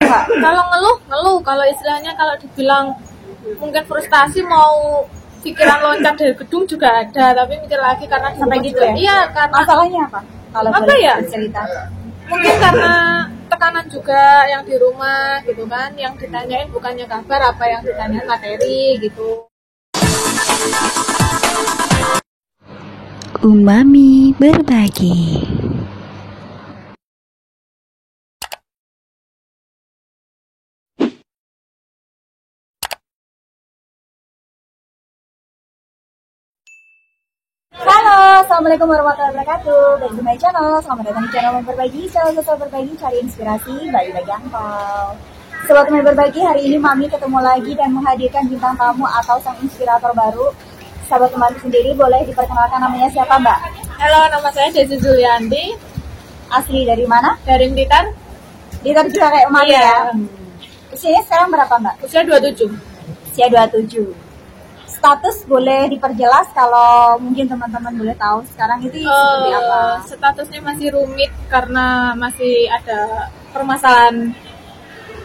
nggak? Kalau ngeluh. Kalau istilahnya kalau dibilang mungkin frustasi mau pikiran loncat dari gedung juga ada, tapi mikir lagi karena Sampai gitu ya? Iya, karena Masalahnya apa? Kalau Apa boleh ya? cerita. mungkin karena tekanan juga yang di rumah gitu kan, yang ditanyain bukannya kabar, apa yang ditanyain materi gitu. Umami berbagi. Halo, assalamualaikum warahmatullahi wabarakatuh. Back to my channel. Selamat datang di channel Berbagi. Channel sosial berbagi, cari inspirasi, bagi-bagi angpau. Sobat Umami Berbagi, hari ini Mami ketemu lagi dan menghadirkan bintang tamu atau sang inspirator baru. Sahabat Umami sendiri boleh diperkenalkan namanya siapa, Mbak? Halo, nama saya Desi Julianti, Asli dari mana? dari Blitar, Blitar juga kayak Umami Iya. ya. Usianya sekarang berapa, Mbak? usia 27. Usia 27. Status boleh diperjelas kalau mungkin teman-teman boleh tahu sekarang itu seperti apa? Statusnya masih rumit karena masih ada permasalahan.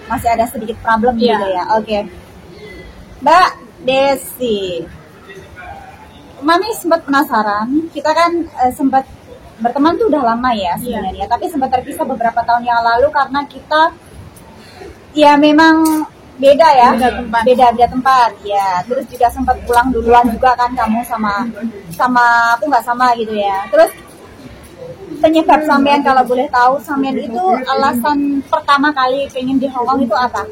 Masih ada sedikit problem Iya. gitu ya. Oke. Mbak Desi, Mami sempat penasaran. Kita kan sempat berteman tuh udah lama ya sebenarnya, tapi sempat terpisah beberapa tahun yang lalu karena kita ya memang beda ya, beda tempat ya. Terus juga sempat pulang duluan juga kan kamu sama aku nggak sama gitu ya. Terus penyebab sampean kalau boleh tahu, sampean itu alasan pertama kali pengen di Hong Kong itu apa?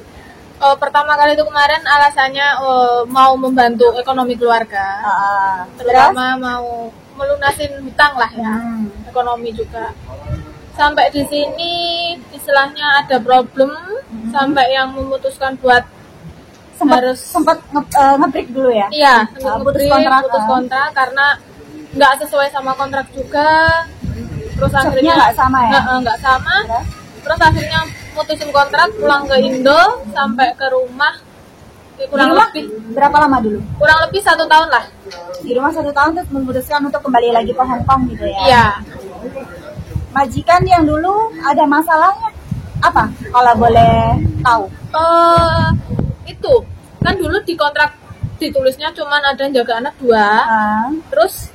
Pertama kali itu kemarin alasannya mau membantu ekonomi keluarga, terutama mau melunasin hutang lah ya, ekonomi juga. Sampai di sini istilahnya ada problem, sampai yang memutuskan buat sempat nge-break dulu ya? Iya, putus kontrak karena nggak sesuai sama kontrak juga. Terus akhirnya nggak sama ya? Nggak sama. Terus akhirnya mutusin kontrak, pulang ke Indo, sampai ke rumah. Kurang lebih berapa lama dulu? Kurang lebih 1 tahun lah. Di rumah 1 tahun terus memutuskan untuk kembali lagi ke Hong Kong gitu ya? Iya. Majikan yang dulu ada masalahnya apa? Kalau boleh tahu? Itu kan dulu di kontrak ditulisnya cuman ada jaga anak 2, terus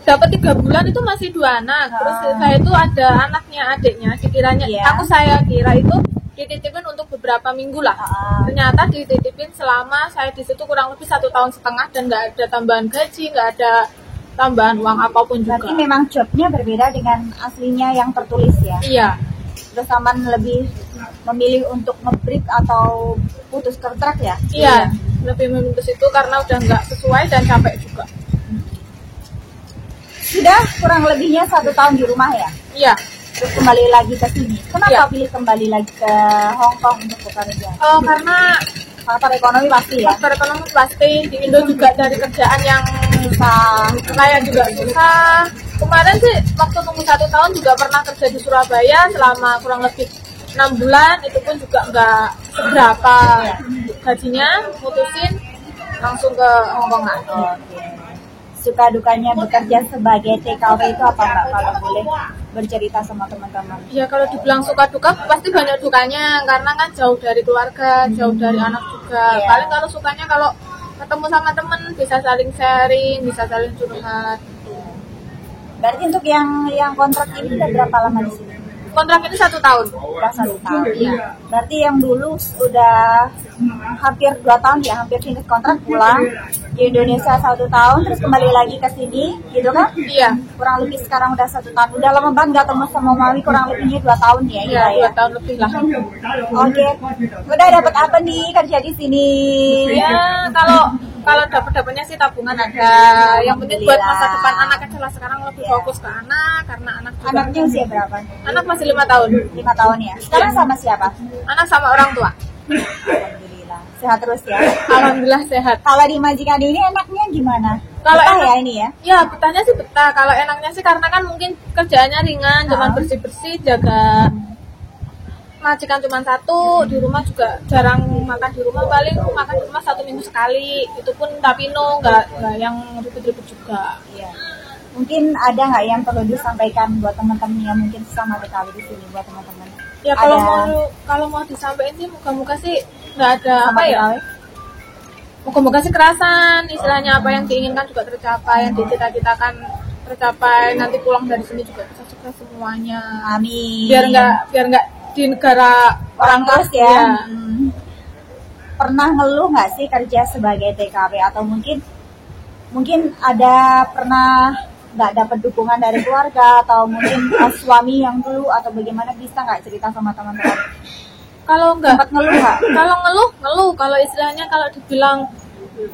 dapat 3 bulan itu masih 2 anak. Terus saya itu ada anaknya, adiknya, dikiranya saya kira itu dititipin untuk beberapa minggu lah. Ternyata dititipin selama saya di situ kurang lebih 1,5 tahun dan nggak ada tambahan gaji, nggak ada tambahan uang apapun juga. Berarti memang jobnya berbeda dengan aslinya yang tertulis ya? Iya. Terus aman lebih memilih untuk nge-break atau putus kontrak ya? Iya, lebih memilih itu karena udah nggak sesuai dan capek juga. Sudah kurang lebihnya 1 tahun di rumah ya? Iya. Terus kembali lagi ke sini. Kenapa pilih kembali lagi ke Hong Kong untuk bekerja? Karena faktor ekonomi pasti ya? Faktor ekonomi pasti. Di Indo juga dari kerjaan yang susah, layak juga susah. Kemarin sih waktu tunggu 1 tahun juga pernah kerja di Surabaya selama kurang lebih 6 bulan. Itu pun juga nggak seberapa gajinya. Mutusin langsung ke Hong Kong aja. Suka dukanya bekerja sebagai TKW itu apa Mbak, kalau boleh bercerita sama teman-teman? Ya kalau dibilang suka duka pasti banyak dukanya, karena kan jauh dari keluarga, jauh dari anak juga. Paling kalau sukanya kalau ketemu sama temen bisa saling sharing, bisa saling curhat. Berarti untuk yang kontrak ini udah berapa lama di sini? Kontrak ini 1 tahun. Udah 1 tahun. Iya. Berarti yang dulu udah hampir 2 tahun ya, hampir finish kontrak, pulang di Indonesia 1 tahun, terus kembali lagi ke sini, gitu kan? Iya. Kurang lebih sekarang udah 1 tahun. Udah lama banget nggak ketemu sama Mami, kurang lebihnya 2 tahun ya? Iya, 2 tahun lebih lah. Oke. Udah dapat apa nih kerja di sini? Ya kalau dapatnya sih tabungan ada. Yang penting buat masa depan anak aja lah. Sekarang lebih fokus ke anak karena anak juga. Anaknya usia berapa? Anak masih 5 tahun. 5 tahun ya. Sekarang sama siapa? Anak sama orang tua. Alhamdulillah. Sehat terus ya. Alhamdulillah sehat. Kalau di majikan ini enaknya gimana? Kalau betah ya ini ya? Ya betahnya sih betah. Kalau enaknya sih karena kan mungkin kerjaannya ringan, cuma bersih-bersih, jaga majikan cuma 1, di rumah juga jarang makan di rumah, paling makan di rumah 1 minggu sekali, itu pun tapino, nggak yang ribet-ribet juga. Iya. Mungkin ada nggak yang perlu disampaikan buat teman-teman yang mungkin sama TKW di sini buat teman-teman? Ya kalau mau disampaikan sih moga-moga sih nggak ada apa ya. Moga-moga sih kerasan, istilahnya apa yang diinginkan juga tercapai, yang dicita-citakan tercapai, nanti pulang dari sini juga bisa sukses semuanya. Amin. Biar nggak di negara orang terus ya. ya. Pernah ngeluh nggak sih kerja sebagai TKP, atau mungkin ada pernah nggak dapat dukungan dari keluarga, atau mungkin suami yang dulu, atau bagaimana, bisa nggak cerita sama teman-teman? Kalau nggak Sempat ngeluh nggak? Kalau ngeluh, kalau istilahnya kalau dibilang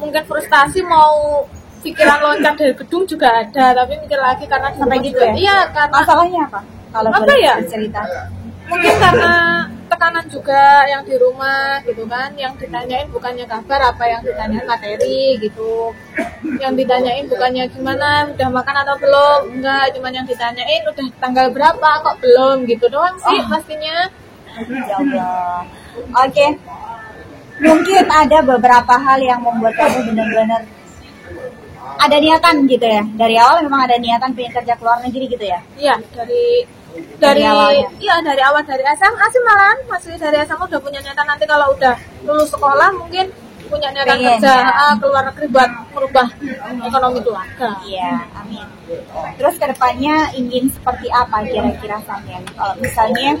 mungkin frustasi mau pikiran loncat dari gedung juga ada, tapi mikir lagi karena Sampai gitu ya? Iya, karena Masalahnya apa? Kalau Apa boleh ya? cerita. mungkin karena tekanan juga yang di rumah gitu kan, yang ditanyain bukannya kabar, apa yang ditanyain materi gitu, yang ditanyain bukannya gimana udah makan atau belum, enggak, cuman yang ditanyain udah tanggal berapa kok belum, gitu doang sih pastinya. Ya Allah. Oke. Mungkin ada beberapa hal yang membuat kamu benar-benar ada niatan gitu ya. Dari awal memang ada niatan pengen kerja ke luar negeri gitu ya. Iya, dari awal dari SMA sih, malahan masih dari SMA udah punya niatan nanti kalau udah lulus sekolah mungkin punya niatan Pengen, kerja ya. ke luar negeri buat merubah ekonomi keluarga. Iya, amin. Terus kedepannya ingin seperti apa kira-kira Samyan? Kalau misalnya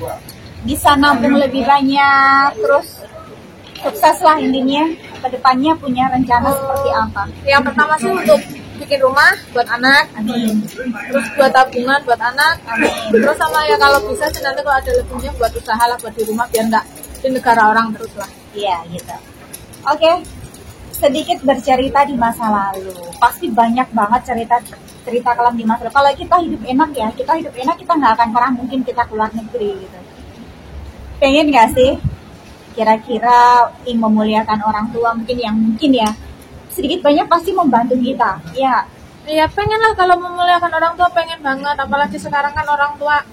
bisa nabung lebih banyak, terus sukses lah intinya, kedepannya punya rencana seperti apa? Yang pertama sih untuk bikin rumah buat anak, Amin. terus buat tabungan buat anak, Amin. terus sama ya kalau bisa sih nanti kalau ada lebihnya buat usaha lah, buat di rumah biar nggak di negara orang terus lah. Iya gitu. Oke, sedikit bercerita di masa lalu. Pasti banyak banget cerita kelam di masa lalu. Kalau kita hidup enak ya, kita nggak akan pernah mungkin kita keluar negeri gitu. Pengen nggak sih kira-kira memuliakan orang tua, mungkin ya sedikit banyak pasti membantu kita. Ya. Iya, pengen lah kalau memuliakan orang tua, pengen banget, apalagi sekarang kan orang tua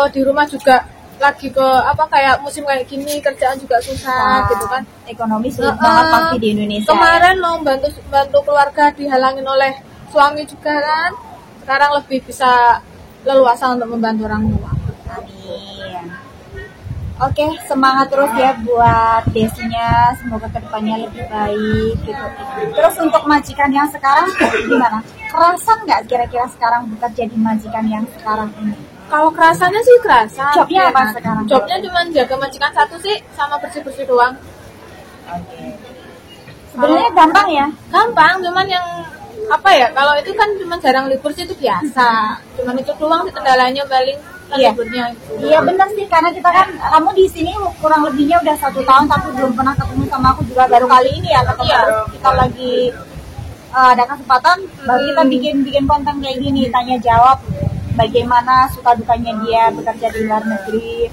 di rumah juga lagi ke kayak musim kayak gini, kerjaan juga susah gitu kan, Ekonomi sulit banget pasti di Indonesia. Kemarin lo bantu keluarga dihalangin oleh suami juga kan, sekarang lebih bisa leluasa untuk membantu orang tua. Amin. Oke, semangat terus ya buat Desinya, semoga kedepannya lebih baik gitu. Terus untuk majikan yang sekarang gimana? Kerasan nggak kira-kira sekarang bekerja di majikan yang sekarang ini? Kalau kerasannya sih kerasa. Jobnya apa sekarang? Jobnya cuma jaga majikan satu sih, sama bersih-bersih doang. Oke. Sebenarnya gampang ya? Gampang, cuman yang kalau itu kan cuma jarang libur sih, itu biasa. Cuman itu doang sih kendalanya paling. Iya. Iya benar sih, karena kita kan, kamu di sini kurang lebihnya udah 1 tahun tapi belum pernah ketemu sama aku juga, baru kali ini ya ketemu. Iya. Kita lagi ada kesempatan baru kita bikin konten kayak gini, tanya jawab bagaimana suka dukanya dia bekerja di luar negeri.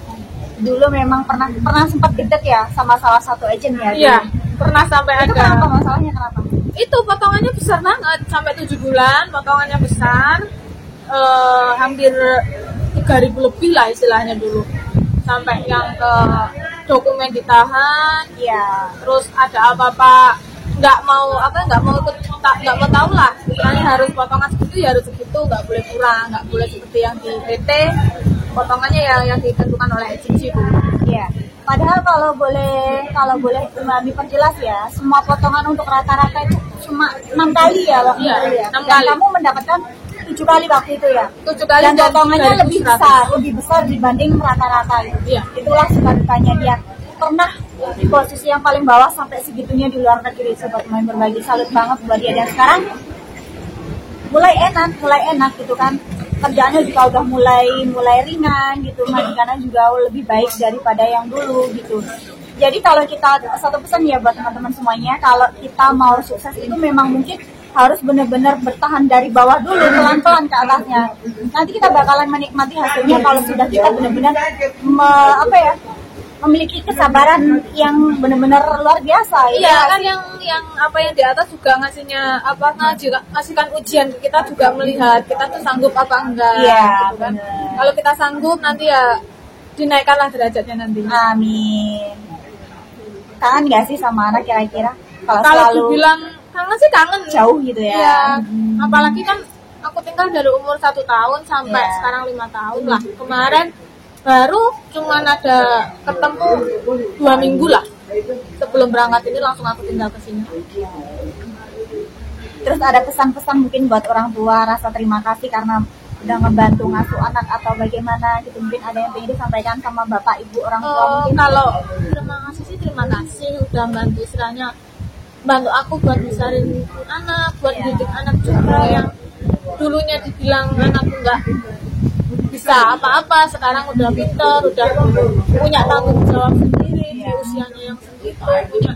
Dulu memang pernah sempat gede ya sama salah satu agent ya. Iya, pernah sampai itu ada. kenapa, masalahnya kenapa? Itu potongannya besar banget, sampai 7 bulan potongannya besar, hampir 3.000 lebih lah istilahnya dulu, sampai yang ke dokumen ditahan, Iya. terus ada apa-apa nggak mau tahu lah, istilahnya harus potongan segitu ya harus segitu, nggak boleh kurang, nggak boleh seperti yang di PT, potongannya yang ditentukan oleh agensi dulu. Iya. Padahal kalau boleh Mami perjelas ya, semua potongan untuk rata-rata itu cuma 6 kali ya waktu Iya, itu ya. 6 Dan kali. kamu mendapatkan 7 kali waktu itu ya. 7 kali Dan potongannya lebih 3.100. besar dibanding rata-rata itu. Iya. Itulah suka dukanya dia. Pernah di posisi yang paling bawah sampai segitunya di luar negeri. Sobat Main Berbagi, salut banget buat dia. Dan sekarang mulai enak gitu kan, kerjaannya juga udah mulai ringan gitu, majikannya juga lebih baik daripada yang dulu gitu. Jadi kalau kita, satu pesan ya buat teman-teman semuanya, kalau kita mau sukses itu memang mungkin harus benar-benar bertahan dari bawah dulu, pelan-pelan ke atasnya. Nanti kita bakalan menikmati hasilnya kalau sudah kita benar-benar memiliki kesabaran yang benar-benar luar biasa. Iya kan, yang di atas juga ngasihkan ujian ke kita, juga melihat kita tuh sanggup apa enggak. Iya, gitu kan. Kalau kita sanggup nanti ya dinaikkanlah derajatnya nanti. Amin. Kangen nggak sih sama anak kira-kira? Kalau Kalau selalu dibilang kangen sih kangen. jauh gitu ya. Iya. Apalagi kan aku tinggal dari umur 1 tahun sampai sekarang 5 tahun lah. Kemarin baru cuman ada ketemu 2 minggu lah sebelum berangkat ini langsung aku tinggal ke sini. Terus ada pesan-pesan mungkin buat orang tua, rasa terima kasih karena udah ngebantu ngasuh anak atau bagaimana gitu, mungkin ada yang ingin disampaikan sama bapak ibu orang tua mungkin? Kalau terima kasih sih terima kasih udah bantu istilahnya bantu aku buat besarin anak, buat didik anak juga yang dulunya dibilang anakku nggak bisa apa-apa, sekarang udah pinter, udah punya tanggung jawab sendiri di usianya yang segitu, punya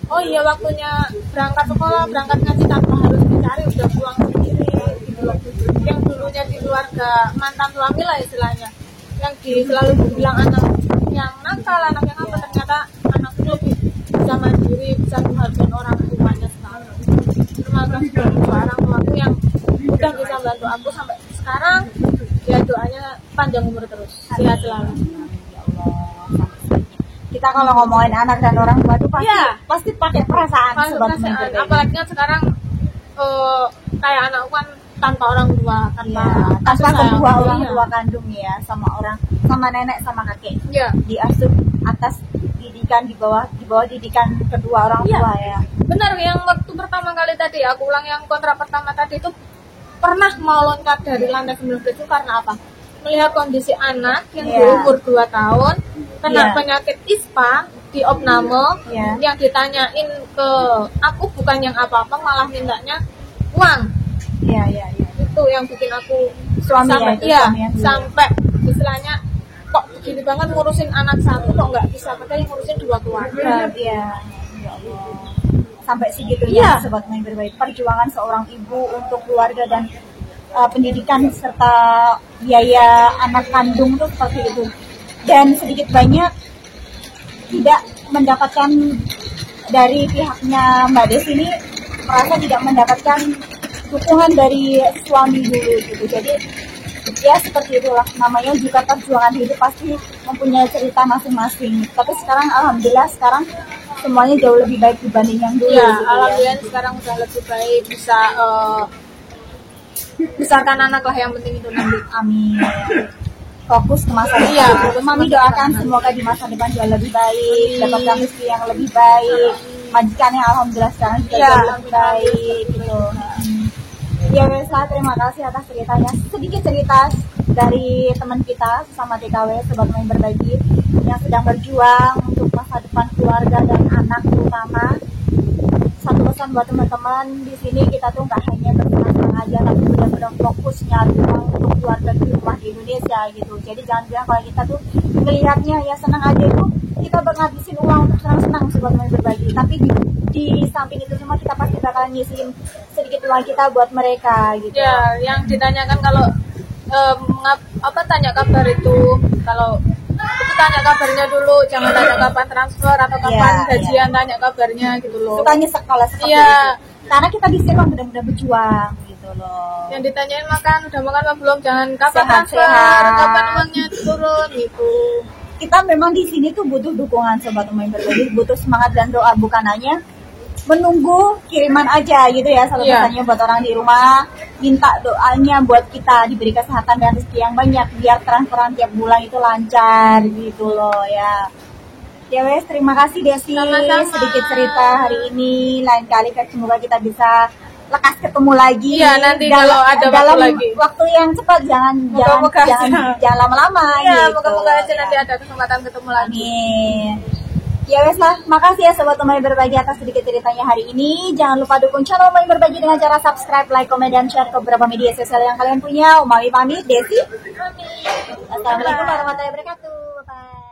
oh iya waktunya berangkat sekolah, berangkat ngaji tanpa harus dicari, udah pulang sendiri gitu loh. Yang dulunya di keluarga mantan suami lah istilahnya, yang selalu dibilang anak yang nakal, anak yang apa, ternyata anak itu lebih bisa mandiri, bisa menghargai orang tuanya sekarang. Terima kasih buat orang tuaku yang udah bisa bantu aku sampai sekarang. Ya doanya panjang umur terus, sehat selalu. Kita kalau ngomongin anak dan orang tua itu pasti pakai perasaan, apalagi kan sekarang kayak anakku kan tanpa orang tua, tanpa kedua orang tua kandung ya, sama nenek sama kakek. Diasuh atas didikan di bawah didikan kedua orang tua ya. Benar, yang waktu pertama kali tadi aku ulang yang kontrak pertama tadi itu pernah mau loncat dari lantai 19 itu karena apa? Melihat kondisi anak yang berumur 2 tahun kena penyakit ISPA di opname, yang ditanyain ke aku bukan yang apa-apa, malah mintanya uang. Itu yang bikin aku sampai istilahnya kok begini banget ngurusin anak satu kok nggak bisa, padahal ngurusin 2 keluarga. Ya Allah. Sampai segitunya sobat main berbaik, perjuangan seorang ibu untuk keluarga dan pendidikan serta biaya anak kandung tuh seperti itu, dan sedikit banyak tidak mendapatkan dari pihaknya Mbak Desi ini, merasa tidak mendapatkan dukungan dari suami dulu gitu. Jadi ya seperti itulah, namanya juga perjuangan hidup pasti mempunyai cerita masing-masing. Tapi sekarang alhamdulillah sekarang semuanya jauh lebih baik dibanding yang dulu. Alhamdulillah sekarang udah lebih baik, bisa besarkan anak lah, yang penting itu nanti. Amin. Fokus ke masa depan. Mami doakan semoga di masa depan jauh lebih baik, dapatkan rezeki yang lebih baik, majikannya alhamdulillah sekarang juga jauh lebih baik gitu. Ya Wesa, terima kasih atas ceritanya, sedikit cerita dari teman kita sesama TKW Sobat Main Berbagi yang sedang berjuang untuk masa depan keluarga dan anak terutama. Satu pesan buat teman-teman di sini, kita tuh nggak hanya bersenang-senang aja, tapi benar-benar fokus nyari uang untuk keluarga di rumah di Indonesia gitu. Jadi jangan bilang kalau kita tuh melihatnya ya senang aja itu kita ngabisin uang untuk senang-senang Sobat Main Berbagi, tapi di samping itu semua kita pasti bakalan ngisiin sedikit uang kita buat mereka gitu. Ya, yang ditanyakan kalau tanya kabar itu, kalau itu tanya kabarnya dulu, jangan tanya kapan transfer atau kapan gajian, tanya kabarnya gitu loh. Sukanya sekolah seperti itu. Karena kita di sini benar-benar berjuang gitu loh. Yang ditanyain udah makan apa belum, jangan kapan transfer, kapan uangnya turun gitu. Kita memang di sini tuh butuh dukungan Sobat Main Berbagi, butuh semangat dan doa, bukan hanya menunggu kiriman aja gitu ya. Satu pesannya buat orang di rumah, minta doanya buat kita diberi kesehatan dan rezeki yang banyak biar transferan tiap bulan itu lancar gitu loh ya. Ya wes, terima kasih Desi. Sama-sama. Sedikit cerita hari ini, lain kali semoga kita bisa lekas ketemu lagi. Iya, nanti kalau ada dalam waktu lagi. Waktu yang cepat, jangan lama-lama. Iya, gitu. moga-moga aja nanti ada kesempatan ketemu lagi. Amin. Ya wes lah, makasih ya Sobat Main Berbagi atas sedikit ceritanya hari ini. Jangan lupa dukung channel Main Berbagi dengan cara subscribe, like, komen, dan share ke beberapa media sosial yang kalian punya. Umami pamit, Desi. Assalamualaikum warahmatullahi wabarakatuh. Bye.